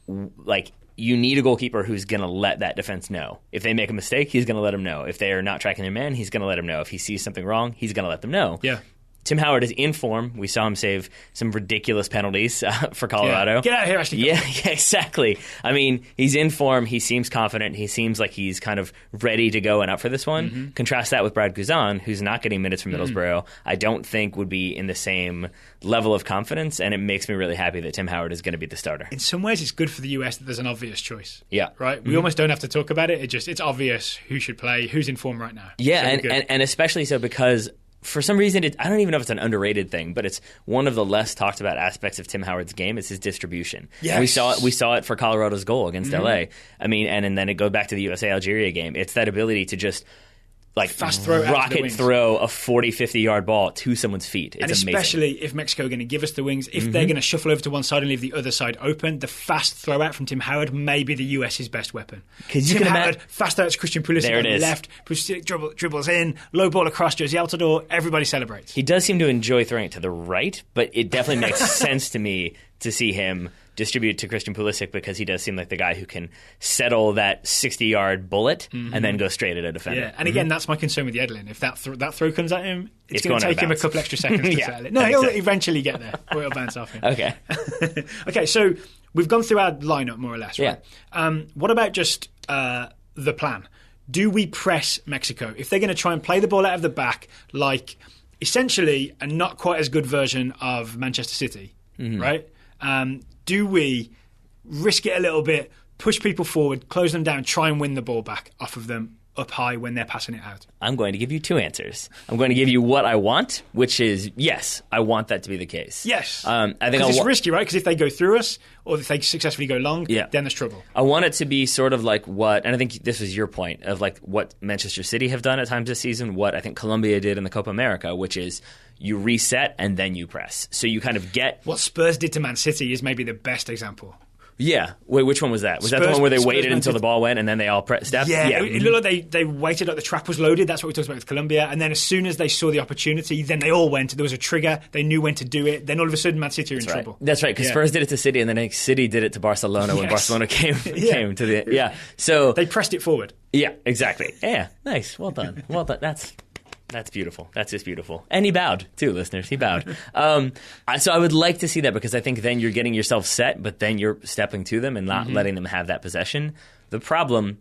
need a goalkeeper who's going to let that defense know. If they make a mistake, he's going to let them know. If they are not tracking their man, he's going to let them know. If he sees something wrong, he's going to let them know. Yeah. Tim Howard is in form. We saw him save some ridiculous penalties for Colorado. Yeah. Get out of here, Ashley. Yeah, exactly. I mean, he's in form. He seems confident. He seems like he's kind of ready to go and up for this one. Contrast that with Brad Guzan, who's not getting minutes from Middlesbrough. I don't think would be in the same level of confidence, and it makes me really happy that Tim Howard is going to be the starter. In some ways, it's good for the US that there's an obvious choice. Yeah. Right? We almost don't have to talk about it. It's obvious who should play, who's in form right now. Yeah, and especially so because for some reason, I don't even know if it's an underrated thing, but it's one of the less talked about aspects of Tim Howard's game is his distribution. Yes. And we saw it for Colorado's goal against LA. I mean, and then it goes back to the USA-Algeria game. It's that ability to just fast throw, rocket throw a 40, 50-yard ball to someone's feet. It's and especially if Mexico are going to give us the wings, if they're going to shuffle over to one side and leave the other side open, the fast throw out from Tim Howard may be the US's best weapon. Tim Howard, fast out to Christian Pulisic on the left, Pulisic dribbles in, low ball across Josie Altidore, everybody celebrates. He does seem to enjoy throwing it to the right, but it definitely makes sense to me to see him distribute to Christian Pulisic because he does seem like the guy who can settle that 60-yard bullet and then go straight at a defender. Yeah, and again, that's my concern with Yedlin. If that throw comes at him, it's going to take him a couple extra seconds to settle it. No, he'll eventually get there, or it'll bounce off him. Okay. Okay, so we've gone through our lineup more or less, right? Yeah. What about just the plan? Do we press Mexico? If they're going to try and play the ball out of the back like essentially a not quite as good version of Manchester City, right? Do we risk it a little bit, push people forward, close them down, try and win the ball back off of them up high when they're passing it out? I'm going to give you two answers. I'm going to give you what I want, which is, yes, I want that to be the case. Yes. I think it's risky, right? Because if they go through us or if they successfully go long, then there's trouble. I want it to be sort of like what, and I think this was your point, of like what Manchester City have done at times this season, what I think Colombia did in the Copa America, which is you reset and then you press. So you kind of get... What Spurs did to Man City is maybe the best example. Yeah. Wait, which one was that? Was that the one where they waited until the ball went and then they all stepped? Yeah. It looked like they waited like the trap was loaded. That's what we talked about with Colombia. And then as soon as they saw the opportunity, then they all went. There was a trigger. They knew when to do it. Then all of a sudden, Man City are in trouble. That's right, because Spurs did it to City and then City did it to Barcelona when Barcelona came to the... Yeah. So they pressed it forward. Yeah, exactly. Yeah, nice. Well done. Well done. That's beautiful. That's just beautiful. And he bowed, too, listeners. He bowed. So I would like to see that because I think then you're getting yourself set, but then you're stepping to them and not letting them have that possession. The problem,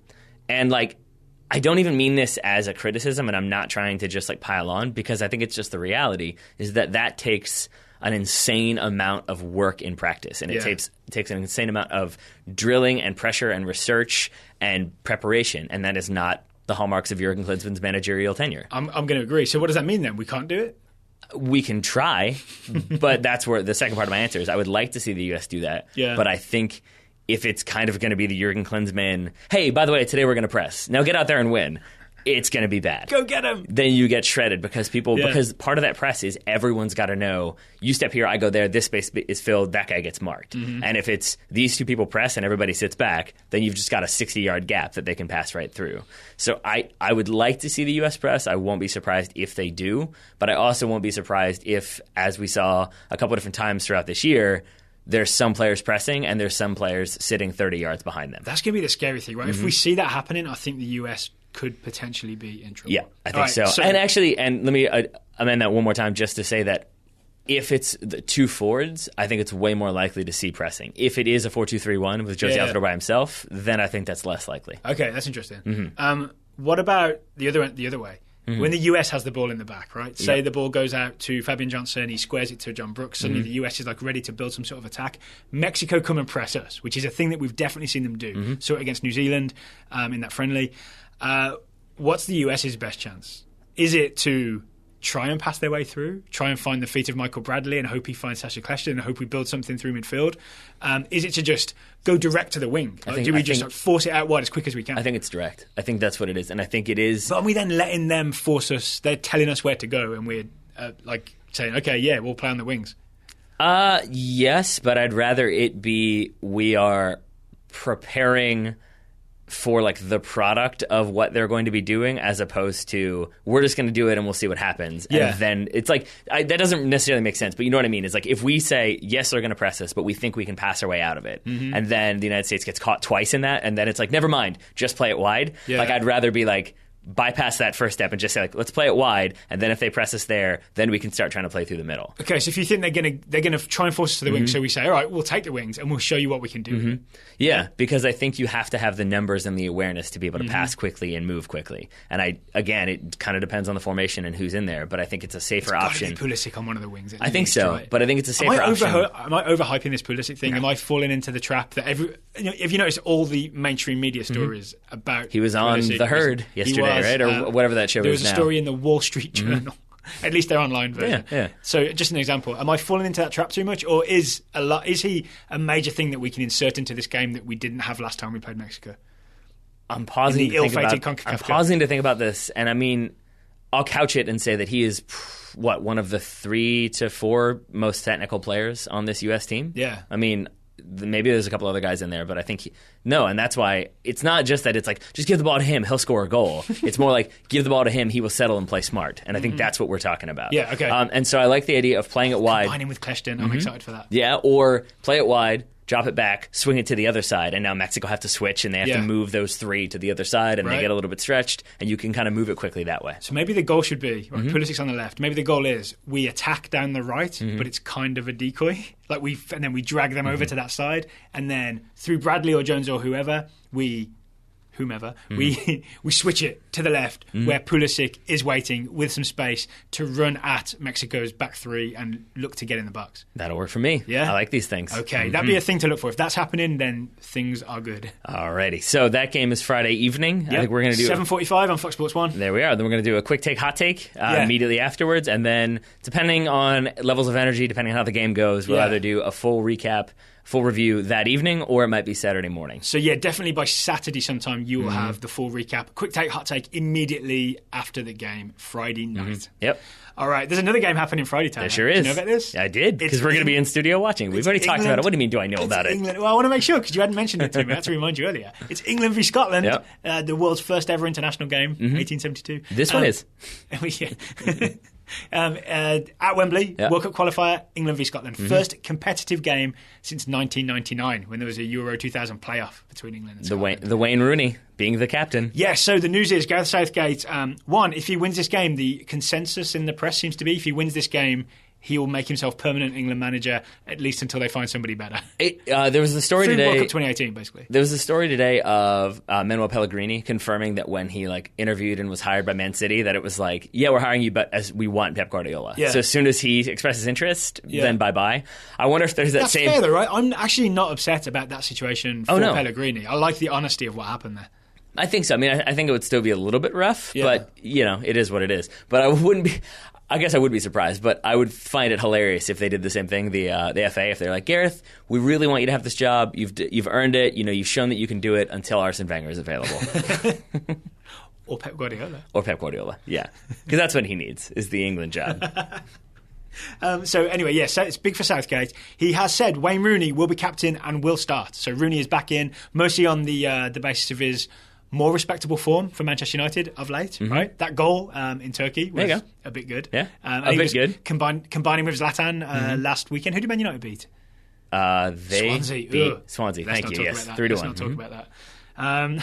and I don't even mean this as a criticism, and I'm not trying to just pile on, because I think it's just the reality, is that takes an insane amount of work in practice. And it takes an insane amount of drilling and pressure and research and preparation, and that is not the hallmarks of Jurgen Klinsmann's managerial tenure. I'm going to agree. So what does that mean then? We can't do it? We can try, but that's where the second part of my answer is. I would like to see the U.S. do that, but I think if it's kind of going to be the Jurgen Klinsmann, hey, by the way, today we're going to press. Now get out there and win. It's going to be bad. Go get him. Then you get shredded because because part of that press is everyone's got to know, you step here, I go there, this space is filled, that guy gets marked. And if it's these two people press and everybody sits back, then you've just got a 60-yard gap that they can pass right through. So I would like to see the U.S. press. I won't be surprised if they do, but I also won't be surprised if, as we saw a couple different times throughout this year, there's some players pressing and there's some players sitting 30 yards behind them. That's going to be the scary thing, right? If we see that happening, I think the U.S. could potentially be in trouble. Yeah, I think so. And actually, let me amend that one more time just to say that if it's the two forwards, I think it's way more likely to see pressing. If it is a 4-2-3-1 with Josie Altidore by himself, then I think that's less likely. Okay, that's interesting. What about the other way? When the US has the ball in the back, right? Say the ball goes out to Fabian Johnson, he squares it to John Brooks, suddenly the US is like ready to build some sort of attack. Mexico come and press us, which is a thing that we've definitely seen them do. So against New Zealand in that friendly. What's the US's best chance? Is it to try and pass their way through, try and find the feet of Michael Bradley and hope he finds Sasha Kleshtin and hope we build something through midfield? Is it to just go direct to the wing? Do we just force it out wide as quick as we can? I think it's direct. I think that's what it is. And I think it is... But are we then letting them force us? They're telling us where to go and we're saying, okay, yeah, we'll play on the wings. Yes, but I'd rather it be we are preparing for like the product of what they're going to be doing, as opposed to we're just going to do it and we'll see what happens. And then it's like that doesn't necessarily make sense, but you know what I mean? It's like if we say yes, they're going to press us, but we think we can pass our way out of it, and then the United States gets caught twice in that, and then it's like never mind, just play it wide. Like I'd rather be like bypass that first step and just say like let's play it wide, and then if they press us there, then we can start trying to play through the middle. Okay, so if you think they're gonna try and force us to the wings, so we say all right, we'll take the wings and we'll show you what we can do. Yeah, because I think you have to have the numbers and the awareness to be able to pass quickly and move quickly. And it kind of depends on the formation and who's in there, but I think it's a safer option. It's got to be Pulisic on one of the wings. I think so, but I think it's a safer option. Am I overhyping this Pulisic thing? No. Am I falling into the trap that if you notice all the mainstream media stories about he was on Pulisic, The Herd yesterday, right? Or whatever that show is now. There was a story in the Wall Street Journal. At least their online version. Yeah. So just an example. Am I falling into that trap too much? Or is he a major thing that we can insert into this game that we didn't have last time we played Mexico? I'm pausing to think about this. And I mean, I'll couch it and say that he is, one of the 3 to 4 most technical players on this U.S. team? Yeah. I mean, maybe there's a couple other guys in there, but I think and that's why it's not just that it's like just give the ball to him, he'll score a goal. It's more like give the ball to him, he will settle and play smart, and I think that's what we're talking about. Yeah, okay. And so I like the idea of playing it wide, combining with Kleshtin. I'm excited for that. Yeah, or play it wide, drop it back, swing it to the other side, and now Mexico have to switch, and they have to move those 3 to the other side, and they get a little bit stretched, and you can kind of move it quickly that way. So maybe the goal should be, Pulisic's on the left, maybe the goal is we attack down the right, but it's kind of a decoy. And then we drag them over to that side, and then through Bradley or Jones or whomever, we switch it to the left where Pulisic is waiting with some space to run at Mexico's back 3 and look to get in the box. That'll work for me. Yeah, I like these things. Okay, that'd be a thing to look for. If that's happening, then things are good. Alrighty, so that game is Friday evening. Yep. I think we're going to do 7:45 on Fox Sports 1. There we are. Then we're going to do a quick take, hot take immediately afterwards, and then depending on levels of energy, depending on how the game goes, we'll either do a full recap, full review that evening, or it might be Saturday morning. So yeah, definitely by Saturday sometime you will have the full recap. Quick take, hot take immediately after the game, Friday night. Yep. All right, there's another game happening Friday time. There sure is. Do you know about this? I did, because we're going to be in studio watching. We've already talked about it. What do you mean, do I know about it? Well, I want to make sure, because you hadn't mentioned it to me. I had to remind you earlier. It's England v Scotland, the world's first ever international game, 1872. This one is. At Wembley, World Cup qualifier, England v Scotland. First competitive game since 1999, when there was a Euro 2000 playoff between England and Scotland. The Wayne Rooney being the captain. Yeah, so the news is Gareth Southgate, if he wins this game, the consensus in the press seems to be, if he wins this game, he will make himself permanent England manager, at least until they find somebody better. There was a story today. World Cup 2018, basically. There was a story today of Manuel Pellegrini confirming that when he interviewed and was hired by Man City, that it was like, yeah, we're hiring you, but as we want Pep Guardiola. Yeah. So as soon as he expresses interest, then bye-bye. I wonder if there's that same... That's fair, though, right? I'm actually not upset about that situation for Pellegrini. I like the honesty of what happened there. I think so. I mean, I think it would still be a little bit rough, but, it is what it is. But I guess I would be surprised, but I would find it hilarious if they did the same thing, the FA, if they're like, Gareth, we really want you to have this job. You've earned it. You've shown that you can do it until Arsene Wenger is available. Or Pep Guardiola. Yeah. Because that's what he needs, is the England job. So anyway, so it's big for Southgate. He has said Wayne Rooney will be captain and will start. So Rooney is back in, mostly on the basis of his more respectable form for Manchester United of late, right? That goal in Turkey was a bit good. Yeah, a bit good. Combining with Zlatan last weekend. Who did Man United beat? Swansea. Swansea, thank you. Yes, 3-1. Let's not talk about that. Man,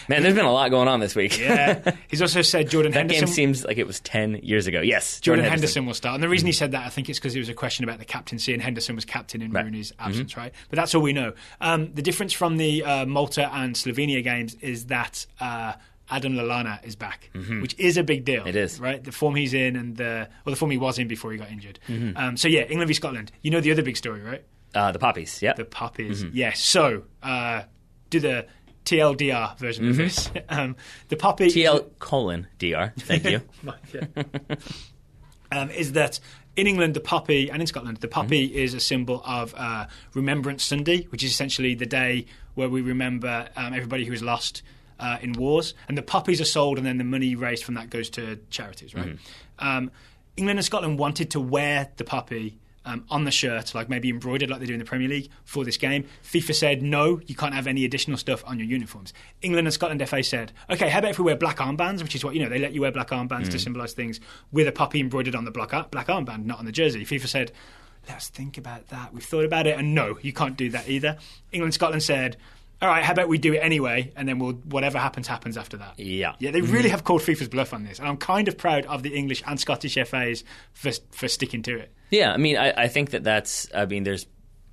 there's been a lot going on this week. Yeah. He's also said Jordan Henderson... That game seems like it was 10 years ago. Yes, Jordan Henderson will start. And the reason he said that, I think, is because it was a question about the captaincy, and Henderson was captain in Rooney's absence, right? But that's all we know. The difference from the Malta and Slovenia games is that Adam Lallana is back, which is a big deal. It is. Right? The form he's in and the form he was in before he got injured. England v Scotland. You know the other big story, right? The Poppies, yeah. The Poppies, yes. So, do the TLDR version of this. The Poppy... TL:DR, thank you. Is that in England, the Poppy, and in Scotland, the Poppy is a symbol of Remembrance Sunday, which is essentially the day where we remember everybody who was lost in wars. And the poppies are sold, and then the money raised from that goes to charities, right? England and Scotland wanted to wear the Poppy on the shirt, like maybe embroidered like they do in the Premier League for this game. FIFA said, no, you can't have any additional stuff on your uniforms. England and Scotland FA said, okay, how about if we wear black armbands, which is what, they let you wear black armbands to symbolise things, with a poppy embroidered on the black armband, not on the jersey. FIFA said, let's think about that. We've thought about it, and no, you can't do that either. England and Scotland said, all right, how about we do it anyway, and then whatever happens after that. Yeah, they really have called FIFA's bluff on this, and I'm kind of proud of the English and Scottish FAs for sticking to it. Yeah, I mean, I think there's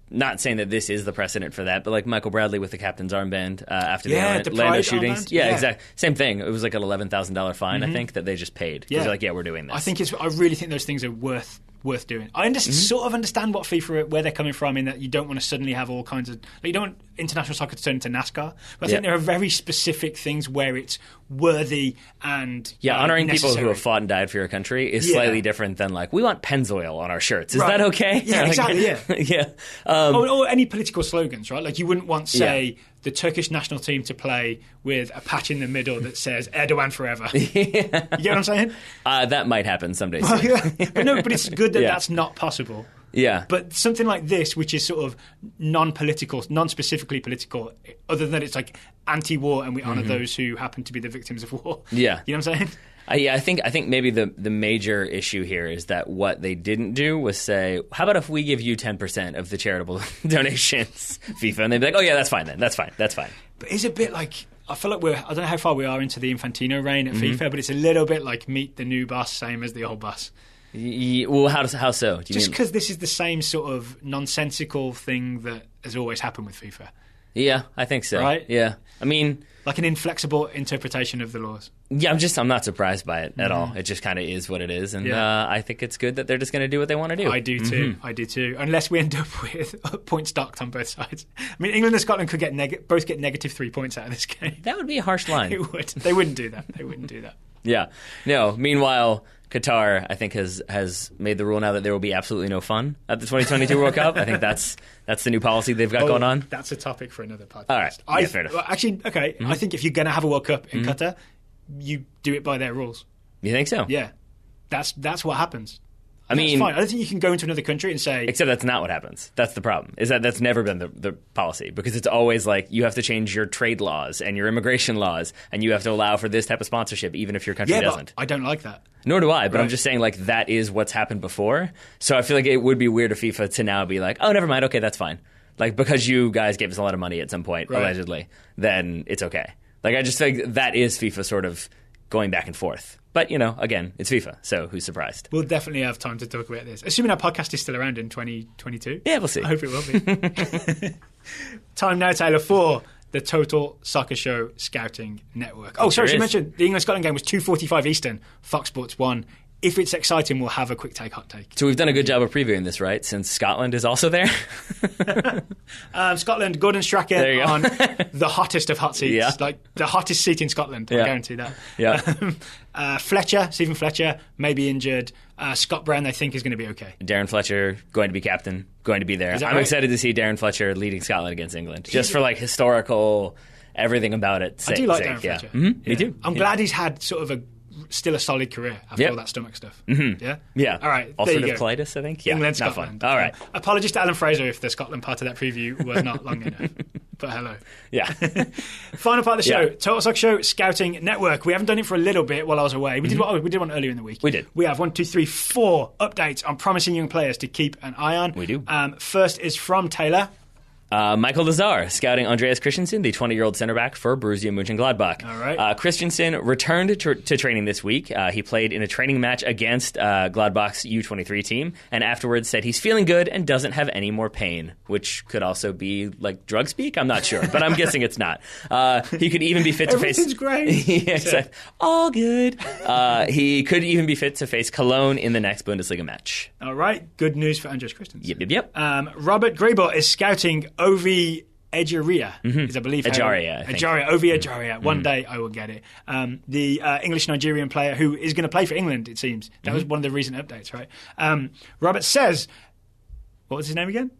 not saying that this is the precedent for that, but like Michael Bradley with the captain's armband after the Orlando shootings. Yeah, exactly. Same thing. It was like an $11,000 fine, I think, that they just paid. Yeah. They're like, we're doing this. I really think those things are worth doing. I sort of understand what FIFA, where they're coming from, in that you don't want to suddenly have all kinds of... you don't want international soccer to turn into NASCAR. But I think there are very specific things where it's worthy and honouring necessary. People who have fought and died for your country is slightly different than we want Pennzoil on our shirts. Is that okay? Yeah, exactly, yeah. Or any political slogans, right? Like you wouldn't want, say... the Turkish national team to play with a patch in the middle that says Erdogan forever. You get what I'm saying? That might happen someday soon. But it's good that that's not possible. Yeah. But something like this, which is sort of non-political, non-specifically political, other than it's like anti-war and we honour those who happen to be the victims of war. Yeah. You know what I'm saying? I think maybe the major issue here is that what they didn't do was say, how about if we give you 10% of the charitable donations, FIFA? And they'd be like, oh yeah, that's fine then. That's fine. But it's a bit like, I feel like I don't know how far we are into the Infantino reign at FIFA, but it's a little bit like meet the new boss, same as the old boss. Well, how so? Just because this is the same sort of nonsensical thing that has always happened with FIFA. Yeah, I think so. Right? Yeah. I mean... like an inflexible interpretation of the laws. Yeah, I'm not surprised by it at all. It just kind of is what it is. And I think it's good that they're just going to do what they want to do. I do too. Unless we end up with points docked on both sides. I mean, England and Scotland could both get negative 3 points out of this game. That would be a harsh line. It would. They wouldn't do that. Yeah. No, meanwhile... Qatar, I think, has made the rule now that there will be absolutely no fun at the 2022 World Cup. I think that's the new policy they've got going on. That's a topic for another podcast. All right. Fair enough. Actually, okay. I think if you're going to have a World Cup in Qatar, you do it by their rules. You think so? Yeah. That's what happens. I mean, that's fine. I don't think you can go into another country and say... Except that's not what happens. That's the problem, is that's never been the policy, because it's always like you have to change your trade laws and your immigration laws, and you have to allow for this type of sponsorship, even if your country doesn't. But I don't like that. Nor do I, but I'm just saying, that is what's happened before. So I feel like it would be weird of FIFA to now be like, oh, never mind, okay, that's fine. Because you guys gave us a lot of money at some point, allegedly, then it's okay. I just think that is FIFA sort of going back and forth. But, again, it's FIFA, so who's surprised? We'll definitely have time to talk about this. Assuming our podcast is still around in 2022. Yeah, we'll see. I hope it will be. Time now, Taylor, for the Total Soccer Show Scouting Network. Oh, sorry, you mentioned the England-Scotland game was 2:45 Eastern, Fox Sports 1. if it's exciting, we'll have a quick take, hot take. So we've done a good job of previewing this, right? Since Scotland is also there. Scotland, Gordon Strachan on the hottest of hot seats, like the hottest seat in Scotland. I guarantee that. Yeah. Stephen Fletcher, may be injured. Scott Brown, they think, is going to be okay. Darren Fletcher, going to be captain, going to be there. I'm excited to see Darren Fletcher leading Scotland against England, just for like historical, everything about it. I do like Darren Fletcher. Mm-hmm. Me too. I'm glad he's had sort of still a solid career after all that stomach stuff. Mm-hmm. Yeah? All right, ulcerative colitis, I think. Yeah, England, Scotland. All right. Apologies to Alan Fraser if the Scotland part of that preview was not long enough. But hello. Yeah. Final part of the show, Total Soccer Show Scouting Network. We haven't done it for a little bit while I was away. We did one earlier in the week. We did. We have 4 updates on promising young players to keep an eye on. We do. First is from Taylor. Michael Lazar, scouting Andreas Christensen, the 20-year-old center back for Borussia Mönchengladbach. All right. Christensen returned to training this week. He played in a training match against Gladbach's U23 team, and afterwards said he's feeling good and doesn't have any more pain, which could also be like drug speak. I'm not sure, but I'm guessing it's not. He could even be fit to face... Everything's great. Exactly. All good. He could even be fit to face Cologne in the next Bundesliga match. All right. Good news for Andreas Christensen. Yep. Robert Grable is scouting Ovi Ejaria, is I believe. Ejaria. Ovi Ejaria. One day I will get it. The English-Nigerian player who is going to play for England, it seems. That was one of the recent updates, right? Robert says, what was his name again?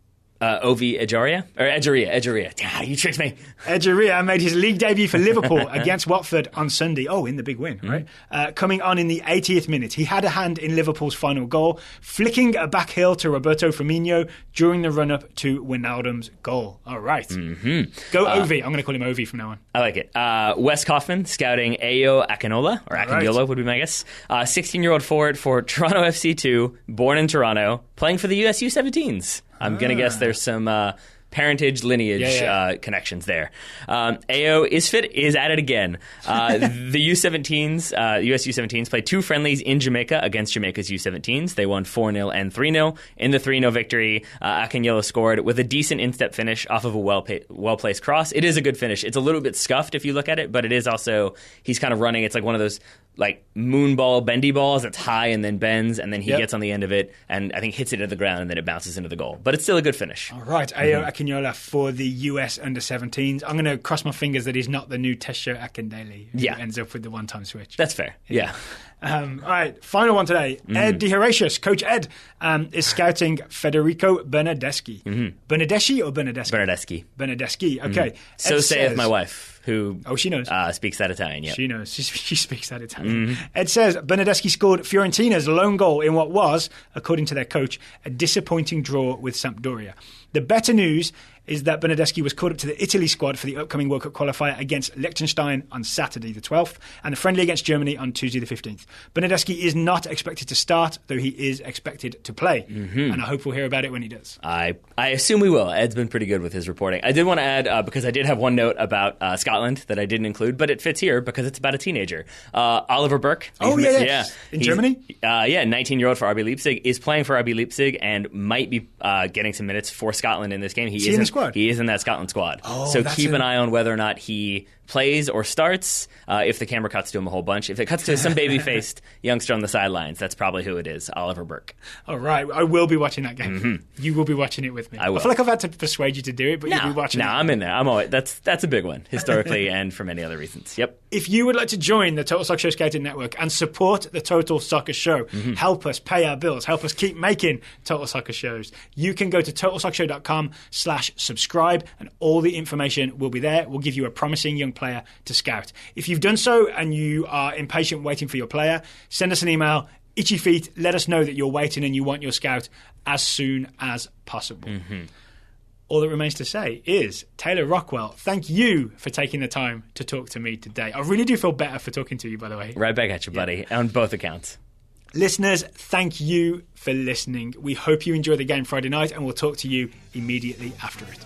Ovi Ejaria? Or Ejaria. Yeah, you tricked me. Ejaria made his league debut for Liverpool against Watford on Sunday. Oh, in the big win, right? Coming on in the 80th minute. He had a hand in Liverpool's final goal, flicking a back heel to Roberto Firmino during the run-up to Wijnaldum's goal. All right. Go Ovi. I'm going to call him Ovi from now on. I like it. Wes Kaufman, scouting Ayo Akinola, or Akinola would be my guess. 16-year-old forward for Toronto FC2, born in Toronto, playing for the U17s. I'm going to guess there's some parentage, lineage connections there. Ayo is fit, is at it again. The U17s, US U17s, played 2 friendlies in Jamaica against Jamaica's U17s. They won 4-0 and 3-0. In the 3-0 victory, Akinola scored with a decent instep finish off of a well-placed cross. It is a good finish. It's a little bit scuffed if you look at it, but it is also, he's kind of running, it's like one of those like moonball, bendy balls that's high and then bends, and then he gets on the end of it and I think hits it into the ground and then it bounces into the goal. But it's still a good finish. All right, Ayo Akinola for the US under-17s. I'm going to cross my fingers that he's not the new Tesho Akindele who ends up with the one-time switch. That's fair. Yeah. All right, final one today. Ed DeHoratius, Coach Ed, is scouting Federico Bernardeschi. Bernardeschi or Bernardeschi? Bernardeschi, okay. So saith my wife, who she knows. Speaks that Italian, yeah. She knows. She speaks that Italian. Ed says Bernardeschi scored Fiorentina's lone goal in what was, according to their coach, a disappointing draw with Sampdoria. The better news is that Bernardeschi was called up to the Italy squad for the upcoming World Cup qualifier against Liechtenstein on Saturday the 12th and the friendly against Germany on Tuesday the 15th. Bernardeschi is not expected to start, though he is expected to play. And I hope we'll hear about it when he does. I assume we will. Ed's been pretty good with his reporting. I did want to add, because I did have one note about Scotland that I didn't include, but it fits here because it's about a teenager. Oliver Burke. In Germany? 19-year-old for RB Leipzig, is playing for RB Leipzig and might be getting some minutes for Scotland in this game. He is in the squad. He is in that Scotland squad. So keep an eye on whether or not he plays or starts, if the camera cuts to him a whole bunch. If it cuts to some baby-faced youngster on the sidelines, that's probably who it is, Oliver Burke. All right. I will be watching that game. You will be watching it with me. I will. I feel like I've had to persuade you to do it, but you'll be watching it. No, I'm in there. I'm always, that's a big one, historically and for many other reasons. Yep. If you would like to join the Total Soccer Show Scouting Network and support the Total Soccer Show, help us pay our bills, help us keep making Total Soccer shows, you can go to totalsoccershow.com/subscribe and all the information will be there. We'll give you a promising young player to scout. If you've done so and you are impatient waiting for your player, send us an email, itchy feet, let us know that you're waiting and you want your scout as soon as possible. All that remains to say is, Taylor Rockwell, thank you for taking the time to talk to me today. I really do feel better for talking to you, by the way. Right back at you, buddy, on both accounts. Listeners, thank you for listening. We hope you enjoy the game Friday night, and we'll talk to you immediately after it.